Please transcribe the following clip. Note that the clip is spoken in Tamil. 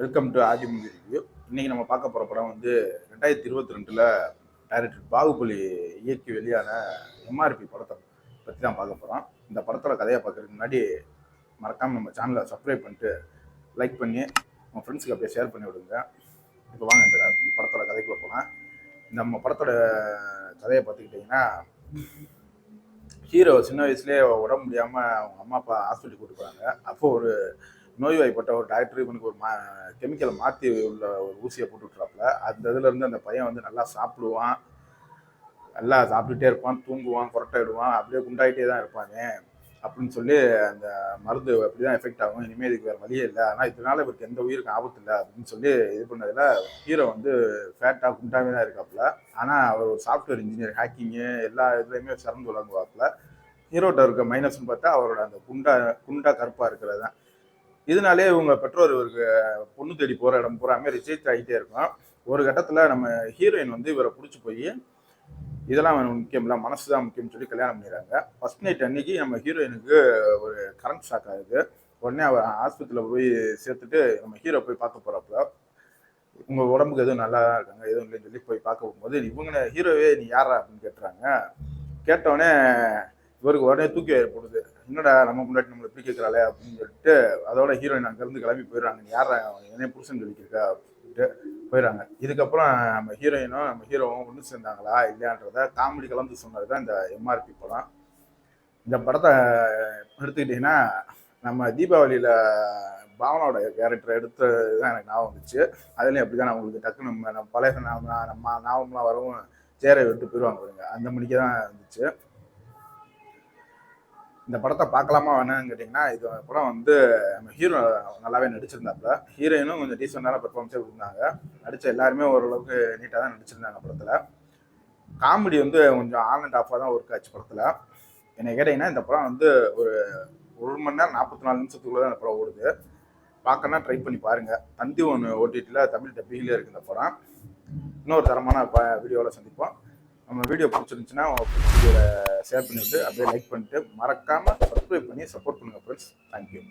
Welcome to Aadhi movie review. இன்னைக்கு நம்ம பார்க்க போகிற படம் வந்து 2022 டைரக்டர் பாகுபலி இயக்கி வெளியான எம்ஆர்பி படத்தை பற்றி தான் பார்க்க போகிறோம். இந்த படத்தோட கதையை பார்க்கறதுக்கு முன்னாடி மறக்காமல் நம்ம சேனலை சப்ஸ்கிரைப் பண்ணிட்டு லைக் பண்ணி உங்கள் ஃப்ரெண்ட்ஸுக்கு அப்படியே ஷேர் பண்ணி விடுங்க. இப்போ வாங்க இந்த படத்தோட கதைக்குள்ளே போகலாம். நம்ம படத்தோட கதையை பார்த்துக்கிட்டிங்கன்னா, ஹீரோ சின்ன வயசுலேயே உடம்பு முடியாமல் அவங்க அம்மா அப்பா ஹாஸ்பிட்டலுக்கு கூட்டு போகிறாங்க. அப்போ ஒரு நோய்வாய்ப்பட்ட ஒரு டாக்டர் இவனுக்கு ஒரு கெமிக்கலை மாற்றி உள்ள ஒரு ஊசியை போட்டு விட்றாப்புல. அந்த இதுலேருந்து அந்த பையன் வந்து நல்லா சாப்பிடுவான், நல்லா சாப்பிட்டுட்டே இருப்பான், தூங்குவான், புரட்டாயிடுவான், அப்படியே குண்டாயிட்டே தான் இருப்பாங்க அப்படின்னு சொல்லி அந்த மருந்து அப்படி தான் எஃபெக்ட் ஆகும். இனிமேல் இதுக்கு வேறு வழியே இல்லை, ஆனால் இதனால இவருக்கு எந்த உயிருக்கும் ஆபத்து இல்லை அப்படின்னு சொல்லி இது பண்ணதில் ஹீரோ வந்து ஃபேட்டாக குண்டாவே தான் இருக்காப்புல. ஆனால் அவர் ஒரு சாஃப்ட்வேர் இன்ஜினியர், ஹேக்கிங்கு எல்லா இதுலேயுமே சிறந்து விளங்குவாப்புல. ஹீரோட்ட இருக்க மைனஸ்ன்னு பார்த்தா அவரோட அந்த குண்டா கருப்பாக இருக்கிறது தான். இதனாலே இவங்க பெற்றோர் இவருக்கு பொண்ணு தேடி போகிற இடம் பூராமே ரிஜெக்ட் ஆகிட்டே இருக்கும். ஒரு கட்டத்தில் நம்ம ஹீரோயின் வந்து இவரை பிடிச்சி போய் இதெல்லாம் முக்கியம் இல்லை, மனசு தான் முக்கியம்னு சொல்லி கல்யாணம் பண்ணிடுறாங்க. ஃபர்ஸ்ட் நைட் அன்னைக்கு நம்ம ஹீரோயினுக்கு ஒரு கரண்ட் ஷாக் ஆகுது. உடனே அவர் ஆஸ்பத்திரியில் போய் சேர்த்துட்டு நம்ம ஹீரோ போய் பார்க்க போகிறப்ப, உங்கள் உடம்புக்கு எதுவும் நல்லா தான் இருக்காங்க, எதுவும் இல்லைன்னு சொல்லி போய் பார்க்க போகும்போது இவங்க ஹீரோவே நீ யாரா அப்படின்னு கேட்டுறாங்க. கேட்டவுடனே இவருக்கு உடனே தூக்கி போடுது. என்னடா நம்ம முன்னாடி நம்மளை எப்படி கேட்குறாளே அப்படின்னு சொல்லிட்டு அதோட ஹீரோயின் அங்கேருந்து கிளம்பி போயிடுறாங்க. யாரா என்னைய புருஷன் சொல்லிக்கிருக்கா அப்படின்ட்டு போயிடுறாங்க. இதுக்கப்புறம் நம்ம ஹீரோயினும் நம்ம ஹீரோவும் ஒன்று சேர்ந்தாங்களா இல்லையான்றத காமெடி கலந்து சொன்னது தான் இந்த எம்ஆர்பி படம். இந்த படத்தை எடுத்துக்கிட்டிங்கன்னா, நம்ம தீபாவளியில் பாவனோட கேரக்டர் எடுத்து தான் எனக்கு ஞாபகம் வந்துச்சு. அதுலேயும் அப்படி தான் நான் உங்களுக்கு டக்குன்னு நம்ம பழைய நம்ம ஞாபகம்லாம் வரவும் சேரை விட்டு போயிடுவாங்க பாருங்க, அந்த மணிக்கு தான் இருந்துச்சு. இந்த படத்தை பார்க்கலாமா வேணான்னு கேட்டிங்கன்னா, இது படம் வந்து நம்ம ஹீரோ நல்லாவே நடிச்சிருந்தாப்புல. ஹீரோயினும் கொஞ்சம் டீசெண்டான பெர்ஃபார்மன்ஸே கொடுத்தாங்க. நடித்த எல்லாருமே ஓரளவுக்கு நீட்டாக தான் நடிச்சிருந்தாங்க படத்தில். காமெடி வந்து கொஞ்சம் ஆன் அண்ட் ஆஃபாக தான் ஒர்க் ஆச்சு படத்தில். என்னை கேட்டிங்கன்னா, இந்த படம் வந்து ஒரு 1 மணி நேரம் 44 நிமிஷத்துக்குள்ளே தான் இந்த படம் ஓடுது. பார்க்கணுன்னா ட்ரை பண்ணி பாருங்கள். தந்தி ஒன்று ஓடிடியில் தமிழ் டப்பிங்லேயே இருக்குது இந்த படம். இன்னொரு தரமான வீடியோவில் சந்திப்போம். நம்ம வீடியோ பிடிச்சிருந்துச்சுன்னா உங்கள் ஃப்ரெண்ட்ஸ் வீடியோவை ஷேர் பண்ணிவிட்டு அப்படியே லைக் பண்ணிவிட்டு மறக்காமல் சப்ஸ்கிரைப் பண்ணி சப்போர்ட் பண்ணுங்கள் ஃப்ரெண்ட்ஸ். தேங்க்யூ.